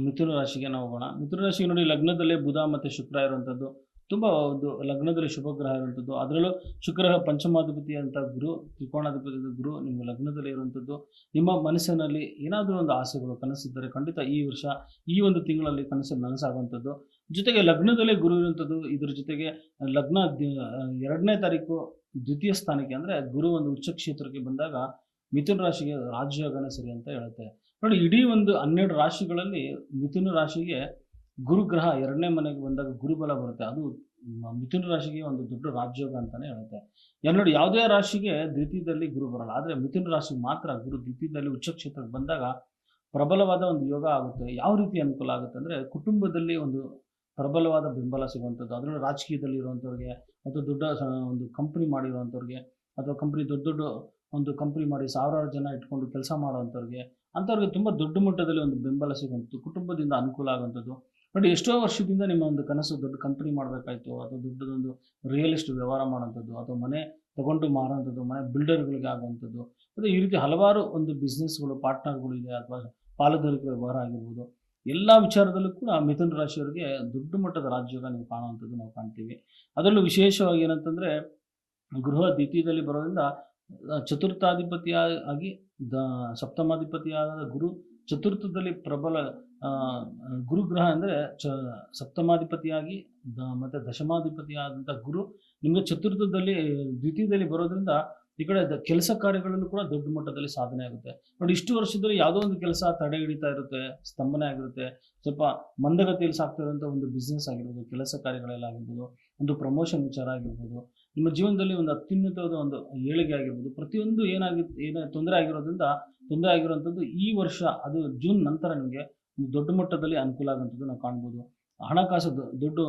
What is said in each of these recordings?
ಮಿಥುನ ರಾಶಿಗೆ ನಾವು ಹೋಗೋಣ. ಮಿಥುನ ರಾಶಿಗೆ ನೋಡಿ ಲಗ್ನದಲ್ಲೇ ಬುಧ ಮತ್ತು ಶುಕ್ರ ಇರುವಂಥದ್ದು. ತುಂಬ ಒಂದು ಲಗ್ನದಲ್ಲಿ ಶುಭ ಗ್ರಹ ಇರುವಂಥದ್ದು. ಅದರಲ್ಲೂ ಶುಕ್ರ ಪಂಚಮಾಧಿಪತಿ ಅಂತ ಗುರು, ತ್ರಿಕೋಣಾಧಿಪತಿ ಗುರು ನಿಮ್ಮ ಲಗ್ನದಲ್ಲಿ ಇರುವಂಥದ್ದು. ನಿಮ್ಮ ಮನಸ್ಸಿನಲ್ಲಿ ಏನಾದರೂ ಒಂದು ಆಸೆಗಳು, ಕನಸಿದ್ದರೆ ಖಂಡಿತ ಈ ವರ್ಷ, ಈ ಒಂದು ತಿಂಗಳಲ್ಲಿ ಕನಸು ನನಸಾಗುವಂಥದ್ದು. ಜೊತೆಗೆ ಲಗ್ನದಲ್ಲೇ ಗುರು ಇರುವಂಥದ್ದು. ಇದ್ರ ಜೊತೆಗೆ ಲಗ್ನ 2ನೇ ತಾರೀಕು ದ್ವಿತೀಯ ಸ್ಥಾನಕ್ಕೆ ಅಂದರೆ ಗುರು ಒಂದು ಉಚ್ಚ ಕ್ಷೇತ್ರಕ್ಕೆ ಬಂದಾಗ ಮಿಥುನ ರಾಶಿಗೆ ರಾಜಯೋಗನೇ ಸರಿ ಅಂತ ಹೇಳುತ್ತೆ. ನೋಡಿ ಇಡೀ ಒಂದು 12 ರಾಶಿಗಳಲ್ಲಿ ಮಿಥುನ ರಾಶಿಗೆ ಗುರುಗ್ರಹ 2ನೇ ಮನೆಗೆ ಬಂದಾಗ ಗುರುಬಲ ಬರುತ್ತೆ. ಅದು ಮಿಥುನ ರಾಶಿಗೆ ಒಂದು ದೊಡ್ಡ ರಾಜಯೋಗ ಅಂತಾನೆ ಹೇಳುತ್ತೆ. ನೋಡಿ ಯಾವುದೇ ರಾಶಿಗೆ ದ್ವಿತೀಯದಲ್ಲಿ ಗುರು ಬರಲ್ಲ. ಆದರೆ ಮಿಥುನ ರಾಶಿಗೆ ಮಾತ್ರ ಗುರು ದ್ವಿತೀಯದಲ್ಲಿ ಉಚ್ಚ ಕ್ಷೇತ್ರಕ್ಕೆ ಬಂದಾಗ ಪ್ರಬಲವಾದ ಒಂದು ಯೋಗ ಆಗುತ್ತೆ. ಯಾವ ರೀತಿ ಅನುಕೂಲ ಆಗುತ್ತೆ ಅಂದರೆ ಕುಟುಂಬದಲ್ಲಿ ಒಂದು ಪ್ರಬಲವಾದ ಬೆಂಬಲ ಸಿಗುವಂಥದ್ದು. ಅದರಲ್ಲೂ ರಾಜಕೀಯದಲ್ಲಿ ಇರುವಂಥವ್ರಿಗೆ ಅಥವಾ ದೊಡ್ಡ ಒಂದು ಕಂಪ್ನಿ ಮಾಡಿರುವಂಥವ್ರಿಗೆ ಅಥವಾ ದೊಡ್ಡ ದೊಡ್ಡ ಒಂದು ಕಂಪ್ನಿ ಮಾಡಿ ಸಾವಿರಾರು ಜನ ಇಟ್ಕೊಂಡು ಕೆಲಸ ಮಾಡುವಂಥವ್ರಿಗೆ ಅಂಥವ್ರಿಗೆ ತುಂಬ ದೊಡ್ಡ ಮಟ್ಟದಲ್ಲಿ ಒಂದು ಬೆಂಬಲ ಸಿಗುವಂಥದ್ದು, ಕುಟುಂಬದಿಂದ ಅನುಕೂಲ ಆಗುವಂಥದ್ದು. ನೋಡಿ ಎಷ್ಟೋ ವರ್ಷದಿಂದ ನಿಮ್ಮ ಒಂದು ಕನಸು ದೊಡ್ಡ ಕಂಪನಿ ಮಾಡಬೇಕಾಯ್ತು ಅಥವಾ ದೊಡ್ಡದೊಂದು ರಿಯಲ್ ಎಸ್ಟೇಟ್ ವ್ಯವಹಾರ ಮಾಡೋಂಥದ್ದು ಅಥವಾ ಮನೆ ತಗೊಂಡು ಮಾರೋಂಥದ್ದು, ಮನೆ ಬಿಲ್ಡರ್ಗಳಿಗೆ ಆಗುವಂಥದ್ದು, ಮತ್ತು ಈ ರೀತಿ ಹಲವಾರು ಒಂದು ಬಿಸ್ನೆಸ್ಗಳು ಪಾರ್ಟ್ನರ್ಗಳು ಇದೆ ಅಥವಾ ಪಾಲುದಾರಿಕೆ ವ್ಯವಹಾರ ಆಗಿರ್ಬೋದು. ಎಲ್ಲ ವಿಚಾರದಲ್ಲೂ ಕೂಡ ಮಿಥುನ ರಾಶಿಯವರಿಗೆ ದೊಡ್ಡ ಮಟ್ಟದ ರಾಜಯೋಗ ನೀವು ಕಾಣುವಂಥದ್ದು ನಾವು ಕಾಣ್ತೀವಿ. ಅದರಲ್ಲೂ ವಿಶೇಷವಾಗಿ ಏನಂತಂದರೆ ಗೃಹ ದ್ವಿತೀಯದಲ್ಲಿ ಬರೋದ್ರಿಂದ ಚತುರ್ಥಾಧಿಪತಿಯಾಗಿ ಸಪ್ತಮಾಧಿಪತಿಯಾದ ಗುರು ಚತುರ್ಥದಲ್ಲಿ ಪ್ರಬಲ ಗುರುಗ್ರಹ ಅಂದರೆ ಸಪ್ತಮಾಧಿಪತಿಯಾಗಿ ಮತ್ತು ದಶಮಾಧಿಪತಿಯಾದಂಥ ಗುರು ನಿಮಗೆ ಚತುರ್ಥದಲ್ಲಿ ದ್ವಿತೀಯದಲ್ಲಿ ಬರೋದ್ರಿಂದ ಈ ಕಡೆ ಕೆಲಸ ಕಾರ್ಯಗಳಲ್ಲೂ ಕೂಡ ದೊಡ್ಡ ಮಟ್ಟದಲ್ಲಿ ಸಾಧನೆ ಆಗುತ್ತೆ. ನೋಡಿ ಇಷ್ಟು ವರ್ಷದಲ್ಲಿ ಯಾವುದೋ ಒಂದು ಕೆಲಸ ತಡೆ ಹಿಡಿತಾ ಇರುತ್ತೆ, ಸ್ತಂಭನೆ ಆಗಿರುತ್ತೆ, ಸ್ವಲ್ಪ ಮಂದಗತಿಯಲ್ಲಿ ಸಾಗ್ತಾ ಇರುವಂಥ ಒಂದು ಬಿಸ್ನೆಸ್ ಆಗಿರ್ಬೋದು, ಕೆಲಸ ಕಾರ್ಯಗಳೆಲ್ಲ ಆಗಿರ್ಬೋದು, ಒಂದು ಪ್ರಮೋಷನ್ ವಿಚಾರ ಆಗಿರ್ಬೋದು, ನಿಮ್ಮ ಜೀವನದಲ್ಲಿ ಒಂದು ಅತ್ಯುನ್ನತವಾದ ಒಂದು ಏಳಿಗೆ ಆಗಿರ್ಬೋದು, ಪ್ರತಿಯೊಂದು ಏನೇ ತೊಂದರೆ ಆಗಿರುವಂಥದ್ದು ಈ ವರ್ಷ ಅದು ಜೂನ್ ನಂತರ ನಿಮಗೆ ಒಂದು ದೊಡ್ಡ ಮಟ್ಟದಲ್ಲಿ ಅನುಕೂಲ ಆಗುವಂಥದ್ದು ನಾವು ಕಾಣ್ಬೋದು. ಹಣಕಾಸು ದೊಡ್ಡ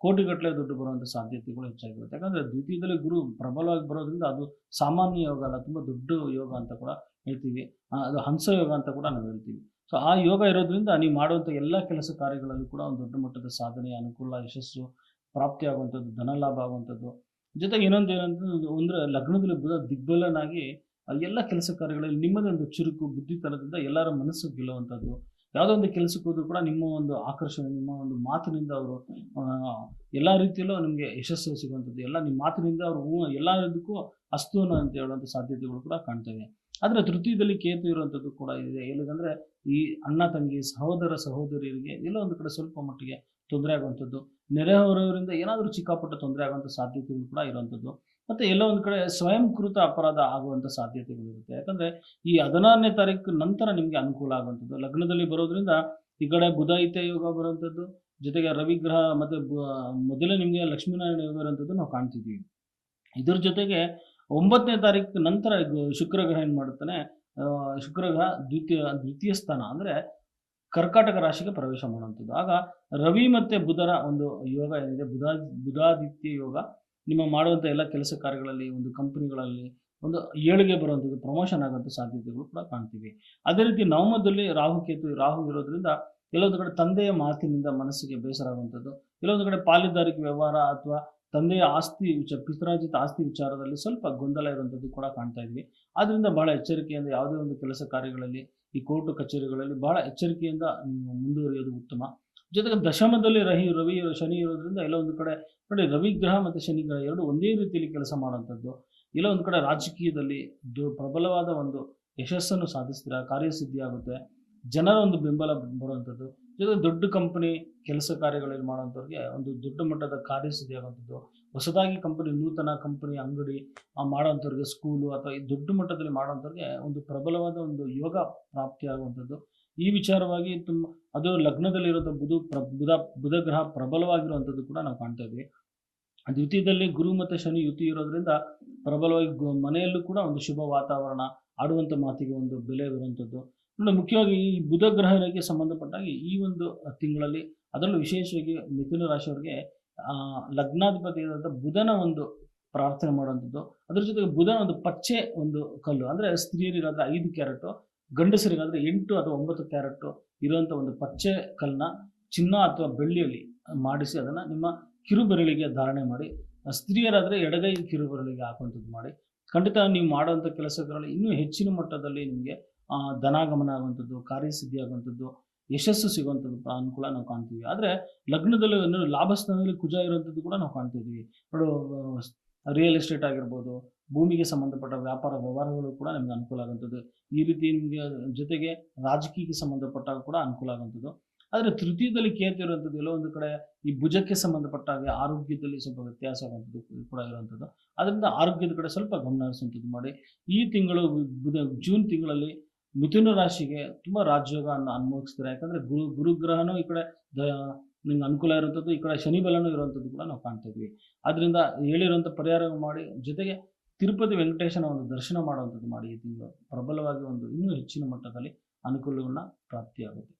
ಕೋಟಿಗಟ್ಟಲೆ ದುಡ್ಡು ಬರುವಂಥ ಸಾಧ್ಯತೆಗಳು ಹೆಚ್ಚಾಗಿರುತ್ತೆ. ಯಾಕಂದರೆ ದ್ವಿತೀಯದಲ್ಲಿ ಗುರು ಪ್ರಬಲವಾಗಿ ಬರೋದ್ರಿಂದ ಅದು ಸಾಮಾನ್ಯ ಯೋಗ ಅಲ್ಲ, ತುಂಬ ದೊಡ್ಡ ಯೋಗ ಅಂತ ಕೂಡ ಹೇಳ್ತೀವಿ. ಅದು ಹಂಸ ಯೋಗ ಅಂತ ಕೂಡ ನಾವು ಹೇಳ್ತೀವಿ. ಸೊ ಆ ಯೋಗ ಇರೋದ್ರಿಂದ ನೀವು ಮಾಡುವಂಥ ಎಲ್ಲ ಕೆಲಸ ಕಾರ್ಯಗಳಲ್ಲೂ ಕೂಡ ಒಂದು ದೊಡ್ಡ ಮಟ್ಟದ ಸಾಧನೆ, ಅನುಕೂಲ, ಯಶಸ್ಸು ಪ್ರಾಪ್ತಿಯಾಗುವಂಥದ್ದು, ಧನ ಲಾಭ ಆಗುವಂಥದ್ದು. ಜೊತೆಗೆ ಇನ್ನೊಂದು ಏನಂತಂದ್ರೆ ಅಂದರೆ ಲಗ್ನದಲ್ಲಿ ಬುಧ ದಿಗ್ಬಲನಾಗಿ ಎಲ್ಲ ಕೆಲಸ ಕಾರ್ಯಗಳಲ್ಲಿ ನಿಮ್ಮದೇ ಒಂದು ಚುರುಕು ಬುದ್ಧಿತನದಿಂದ ಎಲ್ಲರ ಮನಸ್ಸು ಗೆಲ್ಲುವಂಥದ್ದು. ಯಾವುದೋ ಒಂದು ಕೆಲಸಕ್ಕೆ ಹೋದರೂ ಕೂಡ ನಿಮ್ಮ ಒಂದು ಆಕರ್ಷಣೆ, ನಿಮ್ಮ ಒಂದು ಮಾತಿನಿಂದ ಅವರು ಎಲ್ಲ ರೀತಿಯಲ್ಲೂ ನಿಮಗೆ ಯಶಸ್ಸು ಸಿಗುವಂಥದ್ದು. ಎಲ್ಲ ನಿಮ್ಮ ಮಾತಿನಿಂದ ಅವರು ಎಲ್ಲದಕ್ಕೂ ಅಸ್ತು ಅಂತ ಹೇಳುವಂಥ ಸಾಧ್ಯತೆಗಳು ಕೂಡ ಕಾಣ್ತವೆ. ಆದರೆ ತೃತೀಯದಲ್ಲಿ ಕೇತು ಇರುವಂಥದ್ದು ಕೂಡ ಇದೆ. ಏನಂದರೆ ಈ ಅಣ್ಣ ತಂಗಿ, ಸಹೋದರ ಸಹೋದರಿಯರಿಗೆ ಎಲ್ಲೋ ಒಂದು ಕಡೆ ಸ್ವಲ್ಪ ಮಟ್ಟಿಗೆ ತೊಂದರೆ ಆಗುವಂಥದ್ದು, ನೆರೆಹೊರೆಯವರಿಂದ ಏನಾದರೂ ಚಿಕ್ಕಪುಟ್ಟ ತೊಂದರೆ ಆಗುವಂಥ ಸಾಧ್ಯತೆಗಳು ಕೂಡ ಇರುವಂಥದ್ದು. ಮತ್ತು ಎಲ್ಲೋ ಒಂದು ಕಡೆ ಸ್ವಯಂಕೃತ ಅಪರಾಧ ಆಗುವಂಥ ಸಾಧ್ಯತೆಗಳಿರುತ್ತೆ. ಯಾಕಂದರೆ ಈ 16ನೇ ತಾರೀಕು ನಂತರ ನಿಮಗೆ ಅನುಕೂಲ ಆಗುವಂಥದ್ದು. ಲಗ್ನದಲ್ಲಿ ಬರೋದ್ರಿಂದ ಈ ಕಡೆ ಬುಧಾಯಿತ ಯೋಗ ಬರುವಂಥದ್ದು, ಜೊತೆಗೆ ರವಿಗ್ರಹ ಮತ್ತು ಮೊದಲೇ ನಿಮಗೆ ಲಕ್ಷ್ಮೀನಾರಾಯಣ ಯೋಗ ಇರುವಂಥದ್ದು ನಾವು ಕಾಣ್ತಿದ್ದೀವಿ. ಇದ್ರ ಜೊತೆಗೆ 9ನೇ ತಾರೀಕು ನಂತರ ಶುಕ್ರ ಗ್ರಹ ಏನು ಮಾಡುತ್ತಾನೆ, ಶುಕ್ರ ಗ್ರಹ ದ್ವಿತೀಯ ಸ್ಥಾನ ಅಂದರೆ ಕರ್ಕಾಟಕ ರಾಶಿಗೆ ಪ್ರವೇಶ ಮಾಡುವಂಥದ್ದು. ಆಗ ರವಿ ಮತ್ತು ಬುಧರ ಒಂದು ಯೋಗ ಏನಿದೆ, ಬುಧಾದಿತ್ಯ ಯೋಗ ನಿಮ್ಮ ಮಾಡುವಂಥ ಎಲ್ಲ ಕೆಲಸ ಕಾರ್ಯಗಳಲ್ಲಿ, ಒಂದು ಕಂಪನಿಗಳಲ್ಲಿ ಒಂದು ಏಳಿಗೆ ಬರುವಂಥದ್ದು, ಪ್ರಮೋಷನ್ ಆಗುವಂಥ ಸಾಧ್ಯತೆಗಳು ಕೂಡ ಕಾಣ್ತೀವಿ. ಅದೇ ರೀತಿ ನವಮದಲ್ಲಿ ರಾಹು ಇರೋದ್ರಿಂದ ಎಲ್ಲೊಂದು ಕಡೆ ತಂದೆಯ ಮಾತಿನಿಂದ ಮನಸ್ಸಿಗೆ ಬೇಸರ ಆಗುವಂಥದ್ದು, ಎಲ್ಲೊಂದು ಕಡೆ ಪಾಲುದಾರಿಕೆ ವ್ಯವಹಾರ ಅಥವಾ ತಂದೆಯ ಪಿತ್ರಾರ್ಜಿತ ಆಸ್ತಿ ವಿಚಾರದಲ್ಲಿ ಸ್ವಲ್ಪ ಗೊಂದಲ ಇರುವಂಥದ್ದು ಕೂಡ ಕಾಣ್ತಾ ಇದ್ವಿ. ಆದ್ದರಿಂದ ಬಹಳ ಎಚ್ಚರಿಕೆಯಿಂದ ಯಾವುದೇ ಒಂದು ಕೆಲಸ ಕಾರ್ಯಗಳಲ್ಲಿ, ಈ ಕೋರ್ಟು ಕಚೇರಿಗಳಲ್ಲಿ ಬಹಳ ಎಚ್ಚರಿಕೆಯಿಂದ ನೀವು ಮುಂದುವರಿಯೋದು ಉತ್ತಮ. ಜೊತೆಗೆ ದಶಮದಲ್ಲಿ ರವಿ ಶನಿ ಇರೋದ್ರಿಂದ ಎಲ್ಲ ಒಂದು ಕಡೆ ನೋಡಿ ರವಿಗ್ರಹ ಮತ್ತು ಶನಿಗ್ರಹ ಎರಡು ಒಂದೇ ರೀತಿಯಲ್ಲಿ ಕೆಲಸ ಮಾಡುವಂಥದ್ದು. ಎಲ್ಲ ಒಂದು ಕಡೆ ರಾಜಕೀಯದಲ್ಲಿ ಪ್ರಬಲವಾದ ಒಂದು ಯಶಸ್ಸನ್ನು ಸಾಧಿಸ್ತೀರಾ, ಕಾರ್ಯಸಿದ್ಧಿ ಆಗುತ್ತೆ, ಜನರ ಒಂದು ಬೆಂಬಲ ಬರುವಂಥದ್ದು. ಜೊತೆಗೆ ದೊಡ್ಡ ಕಂಪನಿ ಕೆಲಸ ಕಾರ್ಯಗಳಲ್ಲಿ ಮಾಡುವಂಥವ್ರಿಗೆ ಒಂದು ದೊಡ್ಡ ಮಟ್ಟದ ಕಾರ್ಯಸಿದ್ಧಿ ಆಗುವಂಥದ್ದು. ಹೊಸದಾಗಿ ನೂತನ ಕಂಪನಿ ಅಂಗಡಿ ಮಾಡೋವಂಥವ್ರಿಗೆ, ಸ್ಕೂಲು ಅಥವಾ ಈ ದೊಡ್ಡ ಮಟ್ಟದಲ್ಲಿ ಮಾಡೋವಂಥವ್ರಿಗೆ ಒಂದು ಪ್ರಬಲವಾದ ಒಂದು ಯೋಗ ಪ್ರಾಪ್ತಿಯಾಗುವಂಥದ್ದು. ಈ ವಿಚಾರವಾಗಿ ಅದು ಲಗ್ನದಲ್ಲಿರೋದು ಬುಧ ಗ್ರಹ ಪ್ರಬಲವಾಗಿರುವಂಥದ್ದು ಕೂಡ ನಾವು ಕಾಣ್ತಾ ಇದ್ವಿ. ದ್ವಿತೀಯದಲ್ಲಿ ಗುರು ಮತ್ತು ಶನಿ ಯುತಿ ಇರೋದ್ರಿಂದ ಪ್ರಬಲವಾಗಿ ಮನೆಯಲ್ಲೂ ಕೂಡ ಒಂದು ಶುಭ ವಾತಾವರಣ, ಆಡುವಂಥ ಮಾತಿಗೆ ಒಂದು ಬೆಲೆ ಇರುವಂಥದ್ದು. ಮುಖ್ಯವಾಗಿ ಈ ಬುಧ ಗ್ರಹಕ್ಕೆ ಸಂಬಂಧಪಟ್ಟಾಗಿ ಈ ಒಂದು ತಿಂಗಳಲ್ಲಿ, ಅದರಲ್ಲೂ ವಿಶೇಷವಾಗಿ ಮಿಥುನ ರಾಶಿಯವರಿಗೆ ಲಗ್ನಾಧಿಪತಿಯಾದಂಥ ಬುಧನ ಒಂದು ಪ್ರಾರ್ಥನೆ ಮಾಡುವಂಥದ್ದು. ಅದರ ಜೊತೆಗೆ ಬುಧನ ಒಂದು ಪಚ್ಚೆ ಒಂದು ಕಲ್ಲು ಅಂದರೆ ಸ್ತ್ರೀಯರಿಗಾದರೆ 5 ಕ್ಯಾರೆಟು, ಗಂಡಸರಿಗಾದರೆ 8 ಅಥವಾ 9 ಕ್ಯಾರೆಟು ಇರುವಂಥ ಒಂದು ಪಚ್ಚೆ ಕಲ್ಲನ್ನ ಚಿನ್ನ ಅಥವಾ ಬೆಳ್ಳಿಯಲ್ಲಿ ಮಾಡಿಸಿ ಅದನ್ನು ನಿಮ್ಮ ಕಿರುಬೆರಳಿಗೆ ಧಾರಣೆ ಮಾಡಿ, ಸ್ತ್ರೀಯರಾದರೆ ಎಡಗೈ ಕಿರುಬೆರಳಿಗೆ ಹಾಕುವಂಥದ್ದು ಮಾಡಿ. ಖಂಡಿತ ನೀವು ಮಾಡುವಂಥ ಕೆಲಸಗಳಲ್ಲಿ ಇನ್ನೂ ಹೆಚ್ಚಿನ ಮಟ್ಟದಲ್ಲಿ ನಿಮಗೆ ಧನಾಗಮನ ಆಗುವಂಥದ್ದು, ಕಾರ್ಯಸಿದ್ಧಿ ಆಗುವಂಥದ್ದು, ಯಶಸ್ಸು ಸಿಗುವಂಥದ್ದು ಅನುಕೂಲ ನಾವು ಕಾಣ್ತೀವಿ. ಆದರೆ ಲಗ್ನದಲ್ಲಿ ಲಾಭಸ್ಥಾನದಲ್ಲಿ ಕುಜ ಇರುವಂಥದ್ದು ಕೂಡ ನಾವು ಕಾಣ್ತಿದ್ವಿ. ನೋಡು, ರಿಯಲ್ ಎಸ್ಟೇಟ್ ಆಗಿರ್ಬೋದು, ಭೂಮಿಗೆ ಸಂಬಂಧಪಟ್ಟ ವ್ಯಾಪಾರ ವ್ಯವಹಾರಗಳು ಕೂಡ ನಿಮ್ಗೆ ಅನುಕೂಲ ಆಗುವಂಥದ್ದು. ಈ ರೀತಿ ನಿಮಗೆ ಜೊತೆಗೆ ರಾಜಕೀಯಕ್ಕೆ ಸಂಬಂಧಪಟ್ಟಾಗ ಕೂಡ ಅನುಕೂಲ ಆಗುವಂಥದ್ದು. ಆದರೆ ತೃತೀಯದಲ್ಲಿ ಕೇತು ಇರುವಂಥದ್ದು ಎಲ್ಲೋ ಒಂದು ಕಡೆ ಈ ಭುಜಕ್ಕೆ ಸಂಬಂಧಪಟ್ಟ ಹಾಗೆ ಆರೋಗ್ಯದಲ್ಲಿ ಸ್ವಲ್ಪ ವ್ಯತ್ಯಾಸ ಆಗುವಂಥದ್ದು ಕೂಡ ಇರುವಂಥದ್ದು. ಅದರಿಂದ ಆರೋಗ್ಯದ ಕಡೆ ಸ್ವಲ್ಪ ಗಮನ ಹರಿಸುವಂಥದ್ದು ಮಾಡಿ. ಈ ತಿಂಗಳು ಜೂನ್ ತಿಂಗಳಲ್ಲಿ ಮಿಥುನ ರಾಶಿಗೆ ತುಂಬ ರಾಜಯೋಗ ಅನುಭವಿಸ್ತಾರೆ. ಯಾಕಂದರೆ ಗುರುಗ್ರಹನೂ ಈ ಕಡೆ ನಿಮ್ಗೆ ಅನುಕೂಲ ಇರುವಂಥದ್ದು, ಈ ಕಡೆ ಶನಿ ಬಲನೂ ಇರುವಂಥದ್ದು ಕೂಡ ನಾವು ಕಾಣ್ತಾ ಇದ್ವಿ. ಆದ್ದರಿಂದ ಹೇಳಿರುವಂಥ ಪರಿಹಾರ ಮಾಡಿ, ಜೊತೆಗೆ ತಿರುಪತಿ ವೆಂಕಟೇಶನ ಒಂದು ದರ್ಶನ ಮಾಡುವಂಥದ್ದು ಮಾಡಿ. ಈ ತಿಂಗಳು ಪ್ರಬಲವಾಗಿ ಇನ್ನೂ ಹೆಚ್ಚಿನ ಮಟ್ಟದಲ್ಲಿ ಅನುಕೂಲಗಳನ್ನ ಪ್ರಾಪ್ತಿಯಾಗುತ್ತೆ.